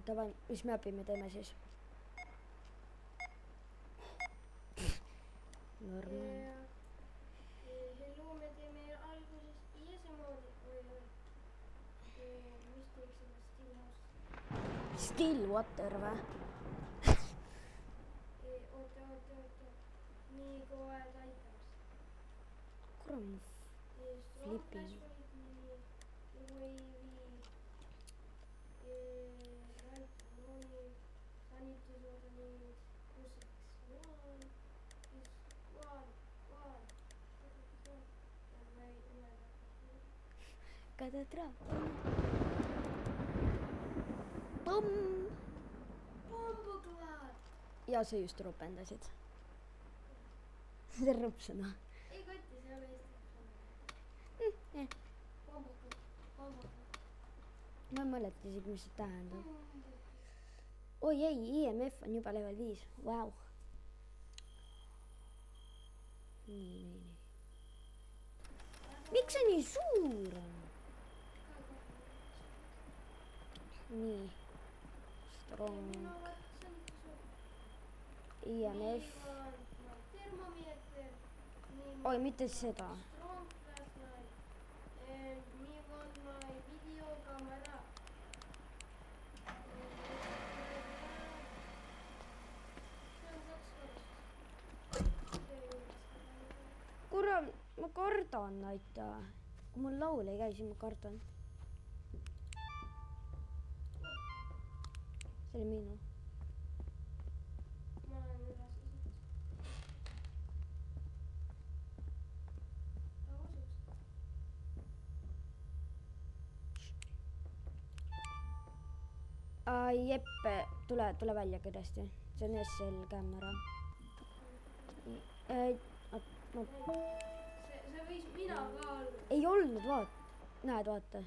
davai, mis map'i me teeme siis? Normaalne. Hello, me teeme alguses isemoodi või mis teeks seda Stillhouse? Stillwater või? Oota. Nii kohe taipes. Kuram, Strong Flipping. flash wavy, right money, sanity soda need, kuseks one, is one. Kada trap. Pomm! Bombuklaad! Ja sa just ropendasid. See rõpsõna. Ei kotti, see on eesti. Bombuklaad. Ma ei mäleta isegi, mis see tähendab. Oi ei, IMF on juba level 5. Vau. Nii. Miks see nii suur on? Nii. Strong. IMF. Termomeeter. Oi, mitte seda. Strong flashlight. Me want my videokamera. See on 2 korrust. Kuram, ma kardan, aita. Kui mul laul ei käi, siis ma kardan. See oli minu. Ma olen üles esitas. Jeppe, tule välja kõdesti. See on SL kaamera. See võis mina ka olla. Ei olnud, Näed, vaata.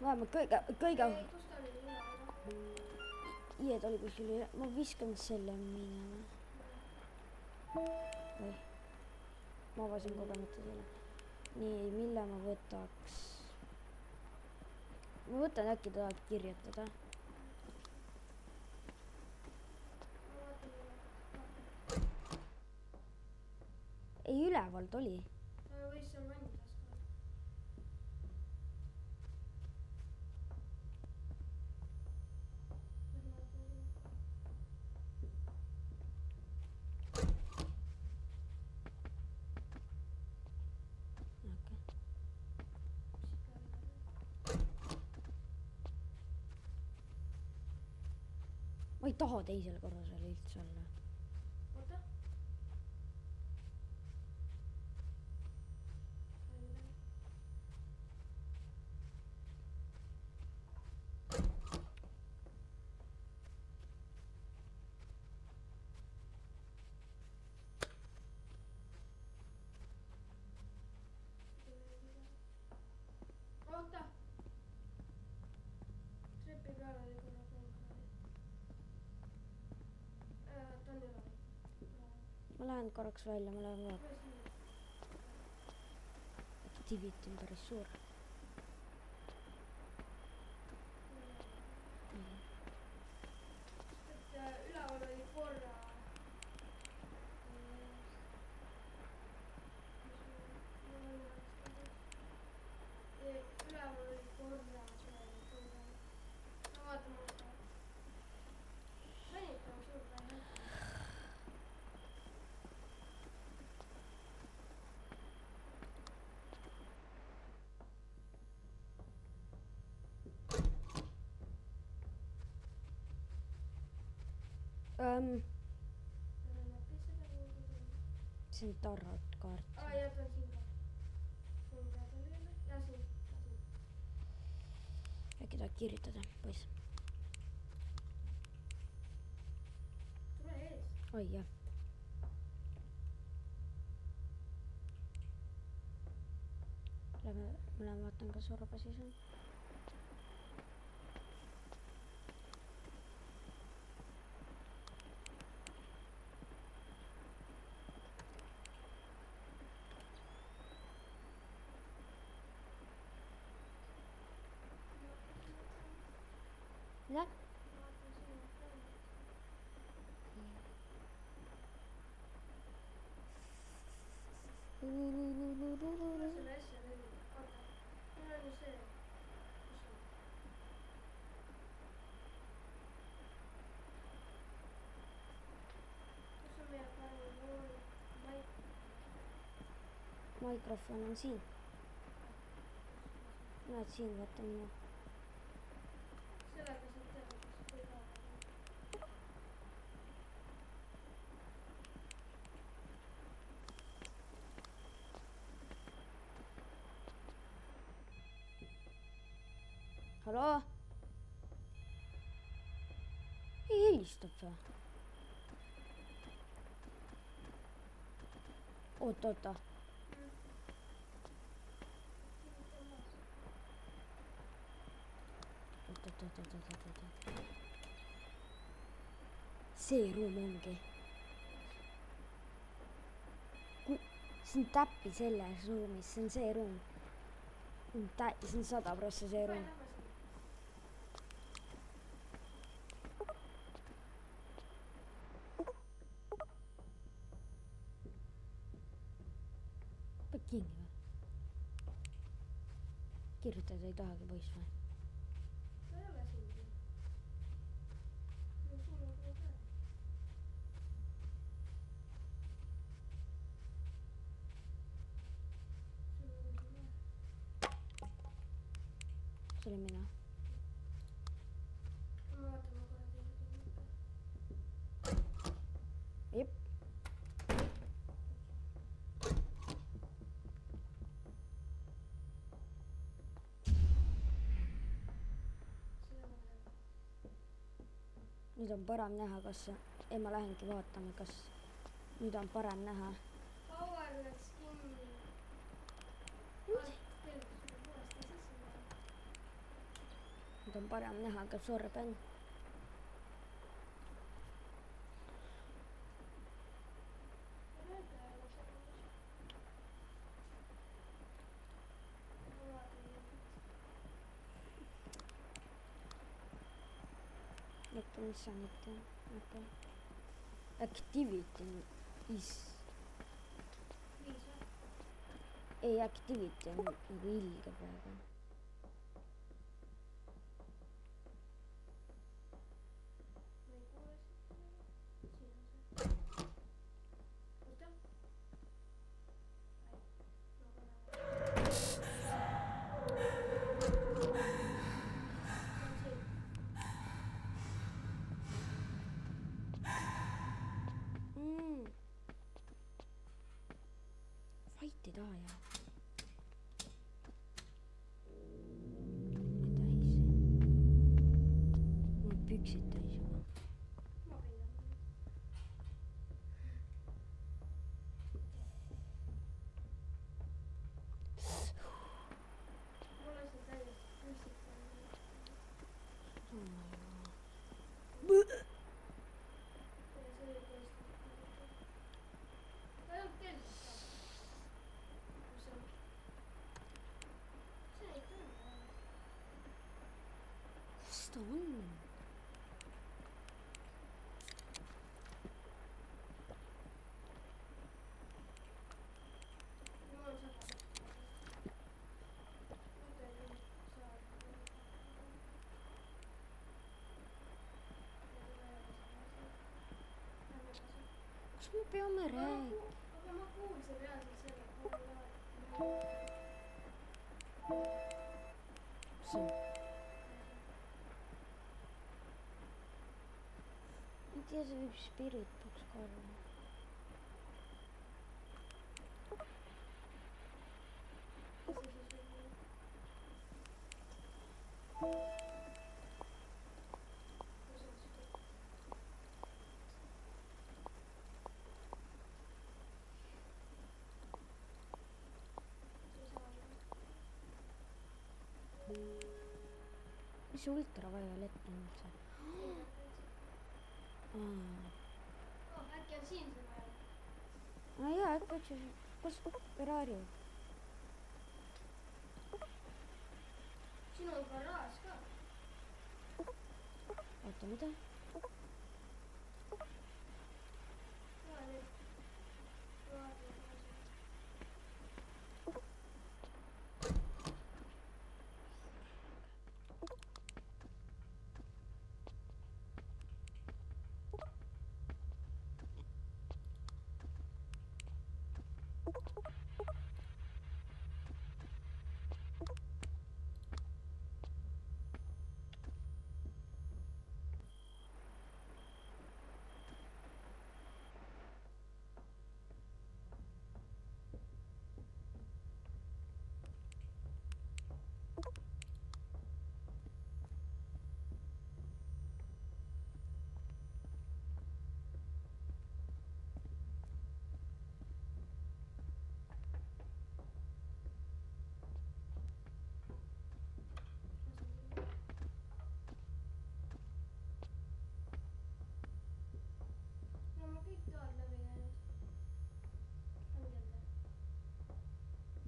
Vähemalt kõige... Kus ta oli üle? Ied oli kuskil üle. Ma viskan selle minema. Või. Ma avasin kogemata selle. Nii, mille ma võtaks? Ma võtan äkki tahad kirjutada. Ei, ülevalt oli. Ta võis seal vannitas ka. Ma ei taha teisel korrusel üldse olla. Oota. Oota. Trepi peal oli korra konkraali. Ta on üle. Ma lähen korraks välja, ma lähen vaatama. Activity on päris suur. Üleval oli korra. Üleval oli korra. No vaatame. Sanitav suur päev. See on tarot kaart. Jah, ta on siin ka. Sul peab oli üle. Ja siin. Äkki tahad kirjutada, poiss? Tule ees. Oi, jah. Ma lähen vaatan, kas Urba siis on. Mida? vaatan sinu ekraani. Mul on selle asja nimi. Oota. Mul on ju see. Kus on? Kus on meie parem maik? Mikrofon on siin. Näed siin, vaata minu. Sellega saab teha, kas kui kaua. Haloo? Ei helistab või? Oota. See ruum ongi. See on täppi selles ruumis, see on see ruum. See on 100% see ruum. Pead kinni või? Kirjutada ei tahagi poiss või? Ta ei ole siin. See on sul on kogu aeg. See oli mina. Ma vaatan, ma korra teen. Jep. Nüüd on parem näha, kas ma lähengi vaatama, kas nüüd on parem näha. Power läks kinni. Nüüd on parem näha, kas orb on. Oota, mis sa nüüd teed? Oota. Activity is... Ei, activity on nagu ilge praegu. Fight ei taha jää. Mul püksid täis juba. Kus ta on? Kas me peame rääkima? Aga ma kuulsin reaalselt selle See. Ma tea, see võib Spirit Box ka olla. Mis see ultraviolet on üldse? äkki on siin see vaja? Jaa, äkki otsis. Kus Ferrari? Siin on garaaž ka. oota, mida?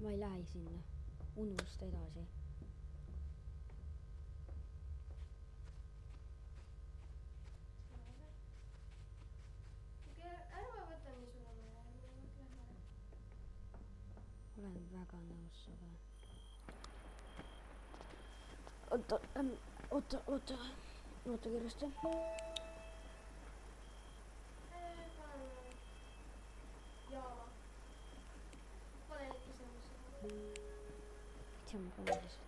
Ma ei lähe sinna, unusta edasi. Olen väga nõus sulle. Oota kiiresti. See on kohe lihtsalt.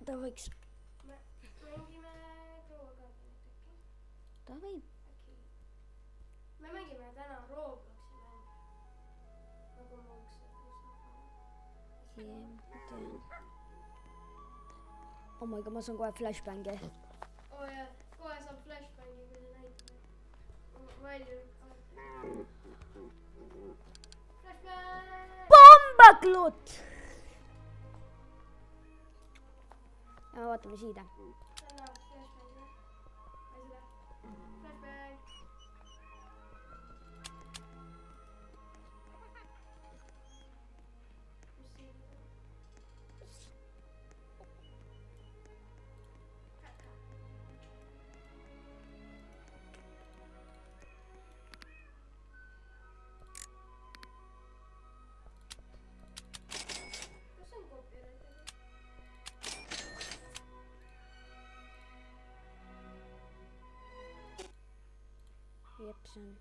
Ta võiks. Mängime Grow Gardenit äkki. Ta võib. Me mängime täna Robloxi mängu. Nagu ma üks. Ma tean. Oh my god, ma saan kohe flashbangi. Oh jah, kohe saab flashbangi, kui te näitame. Valju. Flashbang! Bombaklut! Ja vaatame siida. Täna flashbang või? Või seda? Flashbang! Mis siin? Kas on copyright? Jep, see on.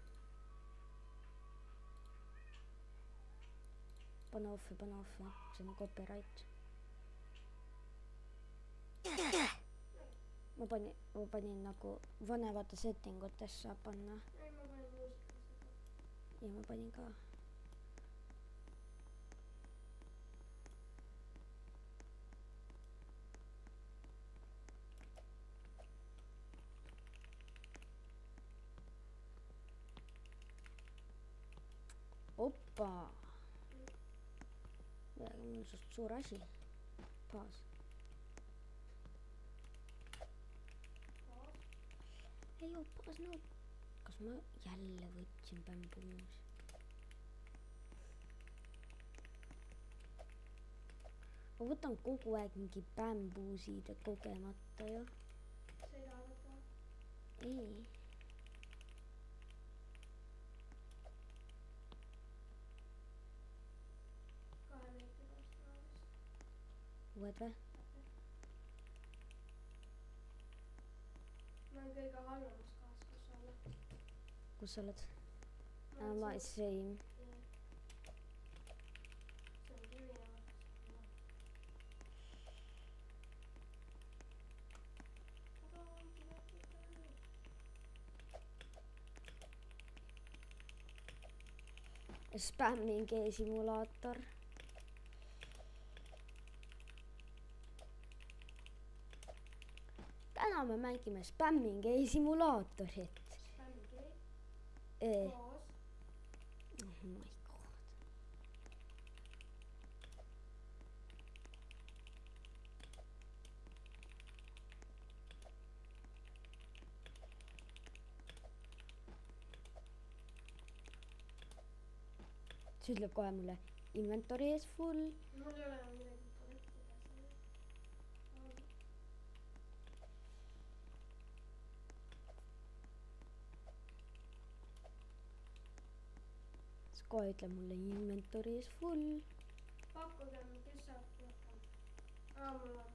Pane offi, see on copyright. Ma panin nagu vanemate settingutes saab panna. Ei, ma panin muusikasse. Ja ma panin ka. Oppa! Midagi mul sest suur asi. Paas. Ei oo, paas no. Kas ma jälle võtsin bambuus? Ma võtan kogu aeg mingi bambuuside kogemata ju. Sa ei taha võtta? Ei. Uued või? Ma olen kõige halvemas kohas, kus olla. Kus sa oled? Ma same. See on kivinema. Spamming simulaator. Täna me mängime Spamming simulaatorit. Spamming koos. Oh my god. see ütleb kohe mulle inventory is full. mul ei ole midagi kollektida seal. siis kohe ütleb mulle inventory is full. pakkuge, kes saab rohkem. Mul on.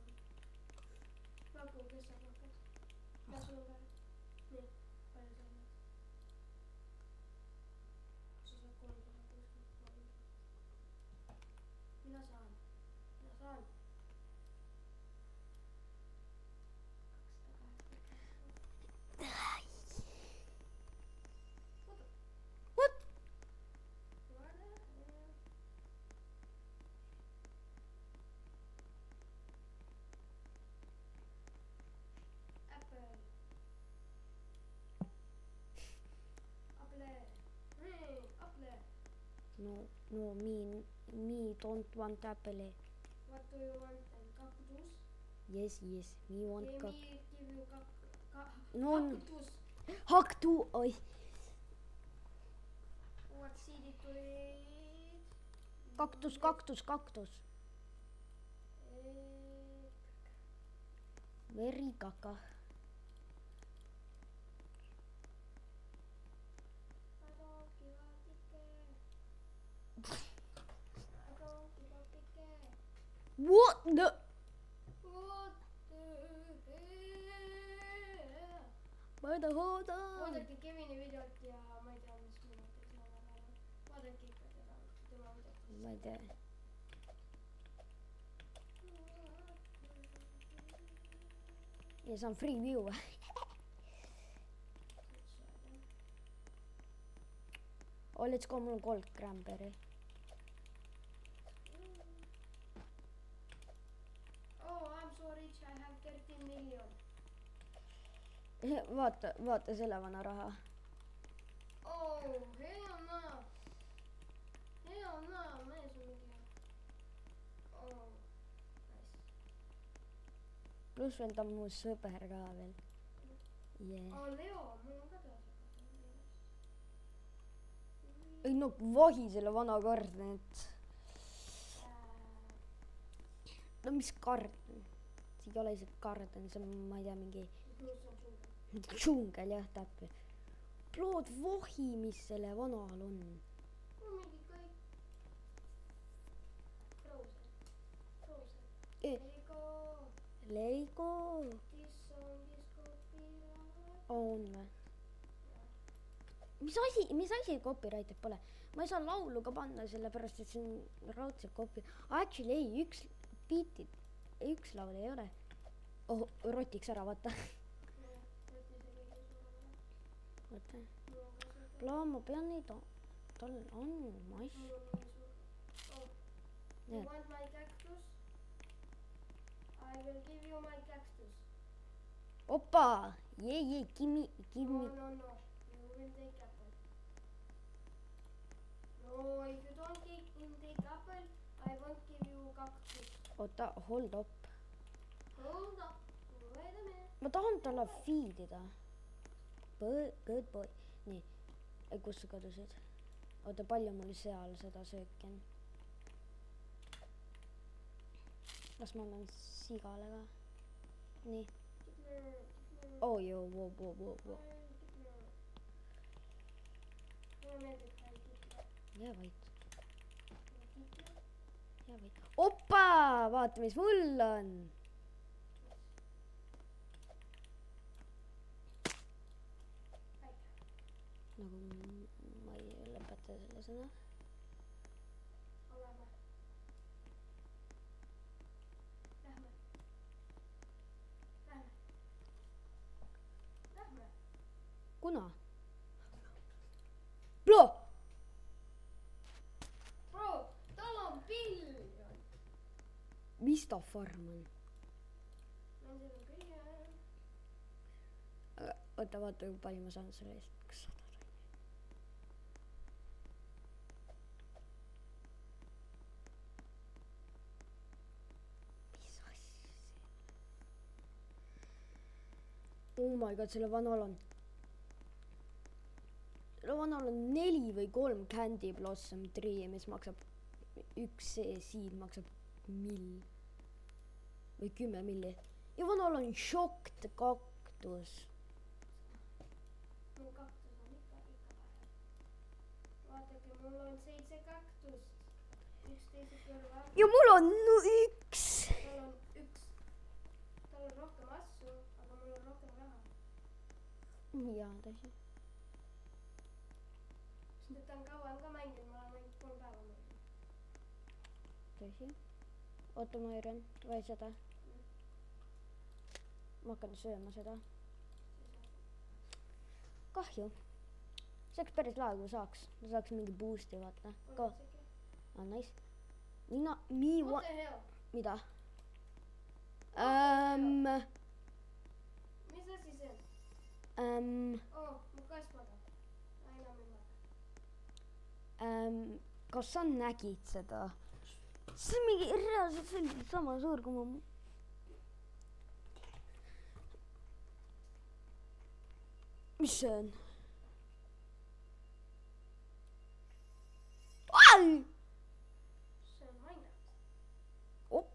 pakku, kes saab rohkem. kas sul on ka? nii, palju sa saad? sa saad 363. mina saan. 280. What? Apple. Apple. No, me don't want apple. What do you want then? Cactus? Yes, me want Okay, cactus. me give you No. cactus. Haktu, oi. What seed to eat? Kaktus. Very kaka. I don't give a ticket. What the? What the hell? Oota. vaadake Kevini videot ja ma ei tea, mis minutit ma olen näinud. vaadake ikka tema videot. Ma ei tea. Ja see on free view. Oh, let's go, mul on gold cranberry. Oh, I'm so rich, I have 13 million. Vaata selle vana raha. Oh, hell no. Ma ei saa mingi. Oh, nice. Pluss veel ta on mu sõber ka veel. Yeah. Oh, Leo, mul on ka taas. Ei no vahi selle vana kardnet. No mis karden? See ei ole isegi karden, see on, ma ei tea, mingi džungel jah, täpselt. Plood vahi, mis selle vanal on. Mingi kõik. Frozen. Lego. On või? Mis asi copyrighted pole? Ma ei saa laulu ka panna, sellepärast et see on raudselt Actually ei, üks laul ei ole. Oh, rotiks ära, vaata. Vaata. Ma pean neid, tal on asju. You want my cactus? I will give you my cactus. Opa! Jee, give me. No. You will take apple. No, if you don't take apple, I won't give you cactus. Oota, hold up. Hold up. Wait a minute. Ma tahan talle feedida. Good boy. Nii, kus sa kadusid? Oota, palju mul seal seda sööki on? Kas ma annan sigale ka? Nii. Oh, joo, wow. Jää vait. Opa, vaata, mis mul on. Nagu ma ei lõpeta selle sõna. Kuna? Bro, tal on piljon. mis ta farm on? Oota, vaata, kui palju ma saan selle eest. Kas 100 tonni? Mis asja see? Oh my god, selle vanal on vanal on 4 või 3 Candy Blossom tree, mis maksab, üks seed maksab mill või 10 milli. ja vanal on Shocked kaktus. Mul kaktus on ikka vähe. Vaadake, mul on 7 kaktust. Üksteise kõrval. ja mul on üks. Tal on üks. Tal on rohkem asju, aga mul on rohkem raha. jaa, tõsi. Sest ta on kauem ka mänginud, ma olen ainult 3 päeva mänginud. tõsi. oota, ma üritan või seda. ma hakkan sööma seda. kahju. see oleks päris lahe, kui saaks mingi boost'i, vaata. ka. Nice. Nina, What the hell? mida? Mis asi see on? Mu kass magab. Enam ei maga. kas sa nägid seda? see on mingi reaalselt selline sama suur kui mu. mis see on? See on Minecraft.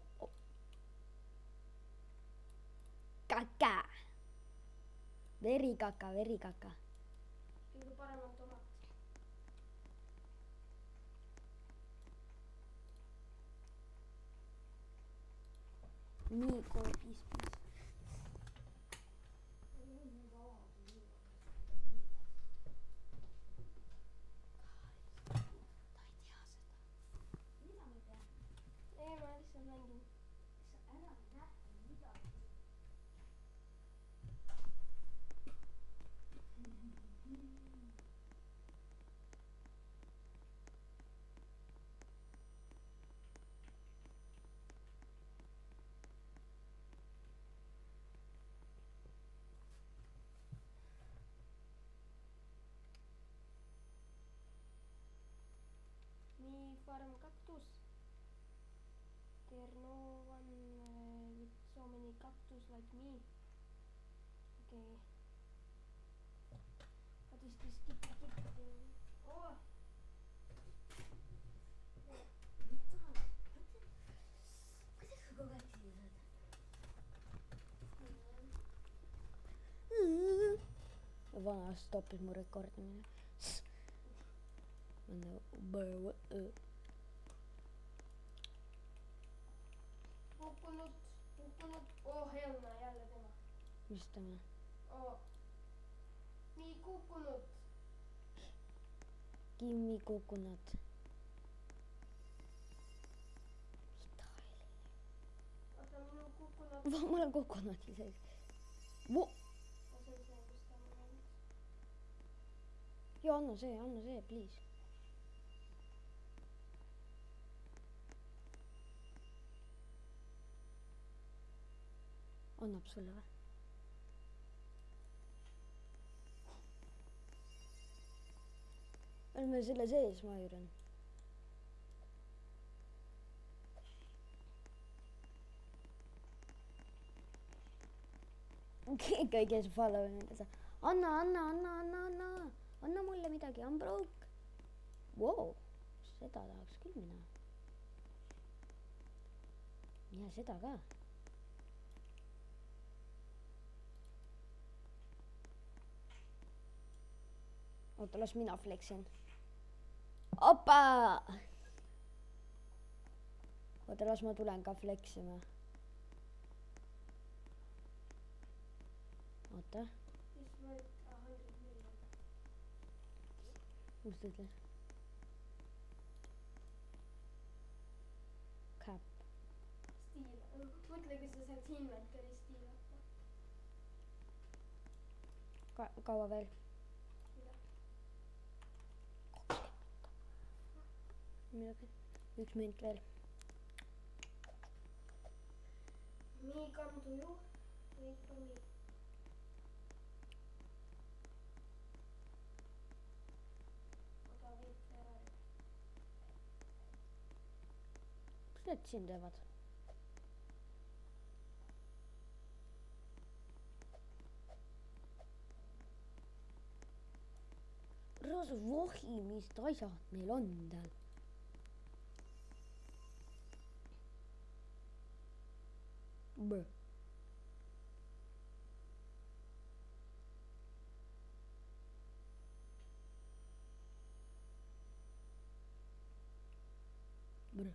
Kaka. Verikaka. Kõige parem on tomat. nii, kohe 5. Ei, ma lihtsalt mängin. Nii, farm kaktus. There no one with so many cactus like me. Okay. What is this keep thing? Oh! vana stoppis mu rekordimine. Kukkunud. Oh Helna, jälle tema. mis tema? Oh. Nii kukkunud. Kimmi kukkunud. Oota, minu kukkunud. mul on kukkunud isegi. See on see, mis ta mul on. ja anna see, please. annab sulle või? oleme selle sees, ma üritan. kõige see follow inud. anna mulle midagi, I m broke. Wow, seda tahaks küll mina. ja seda ka. oota, las mina flexin. opa! oota, las ma tulen ka flexima. oota. This worth 100 million. mis ta ütles? Cap. Stiil. Mõtle, kui sa saad inventari stiilata. kaua veel? midagi. 1 minut veel. Me come to you. Wait for me. Oota, wait ära. mis need siin teevad? vohimist asjad meil on tal. Bro. Bro.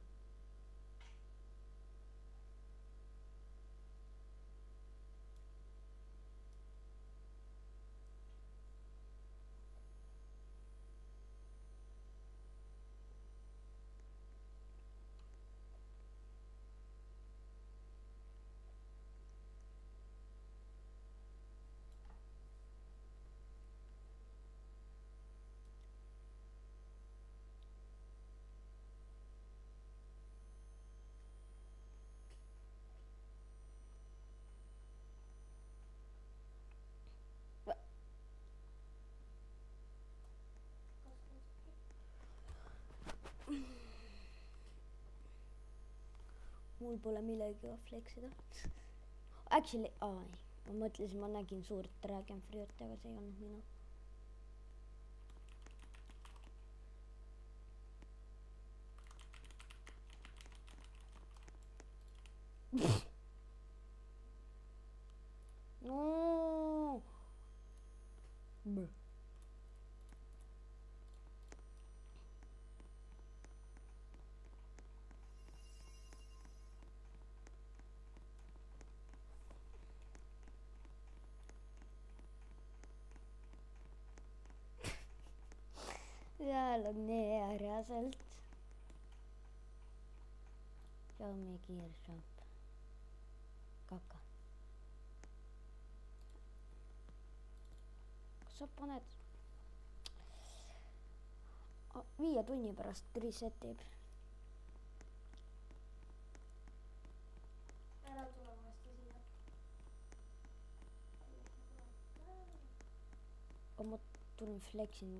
Mul pole millegagi fleksida. Actually, ma mõtlesin, ma nägin suurt Dragon Fruit, aga see ei olnud minu. No. Bro. Seal on nii äärjaselt. Show me gear shop. Kaka. Kas sa paned 5 tunni pärast resetib? Ära tule vasti siia. Ma tulen flexin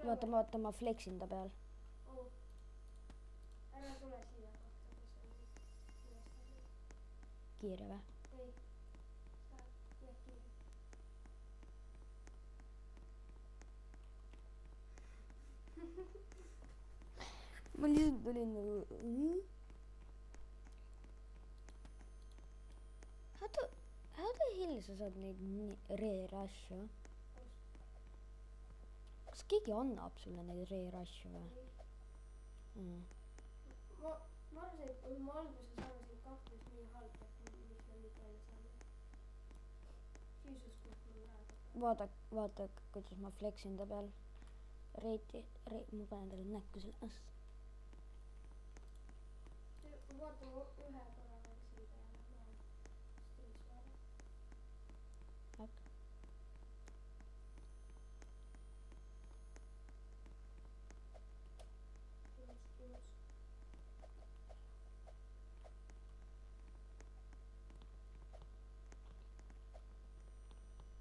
vaata, ma flexin ta peal. Ära tule siia kohta, kus on ülestamine. Kiire või? Ei, sa jää kiire. Ma lihtsalt tulin nagu... How the hell sa saad neid rare asju? Kas keegi annab sulle neid rare asju või? Ma arvasin, et ma alguses arvasin kaktus nii halb, et mis me nüüd välja saame. Jesus, kus mul läheb. Vaata, kuidas ma flexin ta peal. Ma panen talle näkku selle asja. Vaata, ma ühe korra läksin peale. Ma olen streets peale. Äkki? Ilus.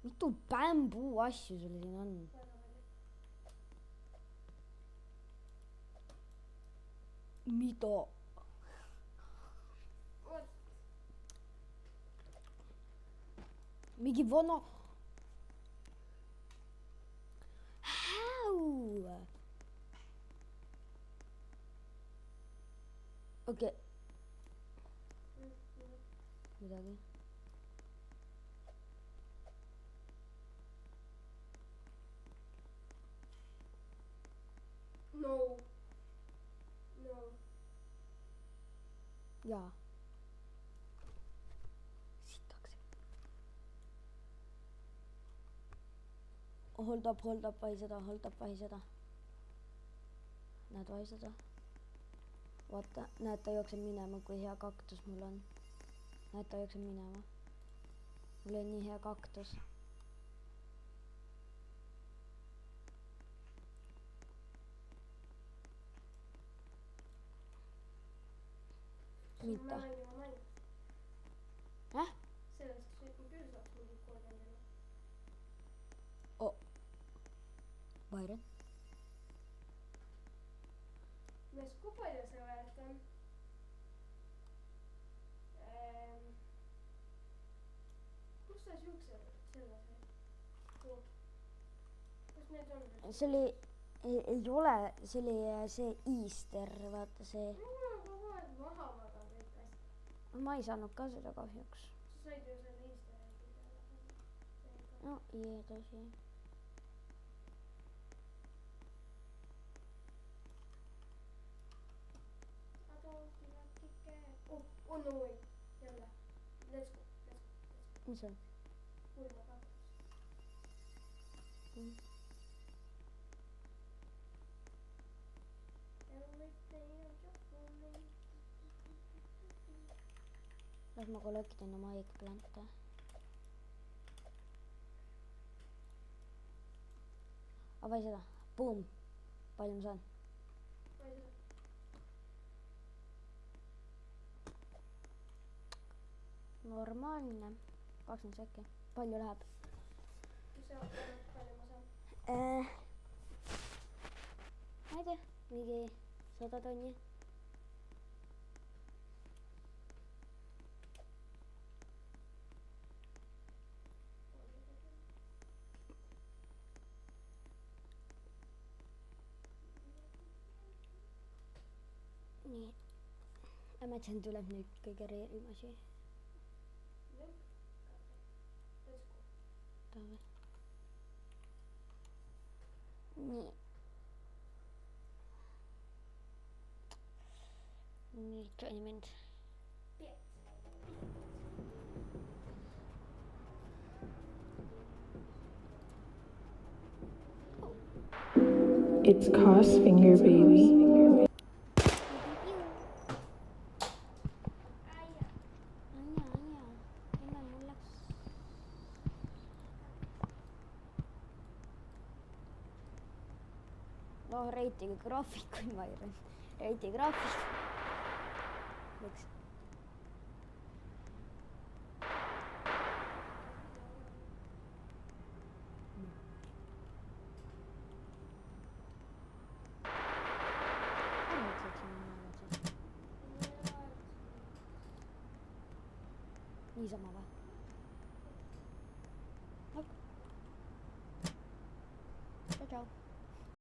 Mitu bambuu asju sul siin on? Väga palju. Mida? Mingi vana... How? Okei. Midagi. No. Jaa. Hold up, vahiseda. Näed vahiseda? Vaata, näed ta jookseb minema, kui hea kaktus mul on. Näed ta jookseb minema. Mul on nii hea kaktus. Mida? Sellest küll saaks mingi koodi endale. Byron? Mees, kui palju see väärt on? Kus sa siukse selle sai? Kus need on? See oli ei ole, see oli see Easter, vaata see. ma kogu aeg maha magan neid asju. Ma ei saanud ka seda kahjuks. sa said ju selle Easter eggi peale. No jee, tõsi. Oh no way, jälle. Let's go. Mis on? Pulma kaktus. Las ma kollektin oma eggplante. Aga vai seda. Boom. Palju ma saan? Normaalne. 20 sekki. Palju läheb? Palju ma saan? Ma ei tea. Mingi 100 tonni. Nii. Imagine tuleb nüüd kõige reerim asi. Davai. Nii. Nii, joini mind. It's Crossfinger, baby. No reitiga graafikuid ma ei reiti graafik. Miks? Niisama või?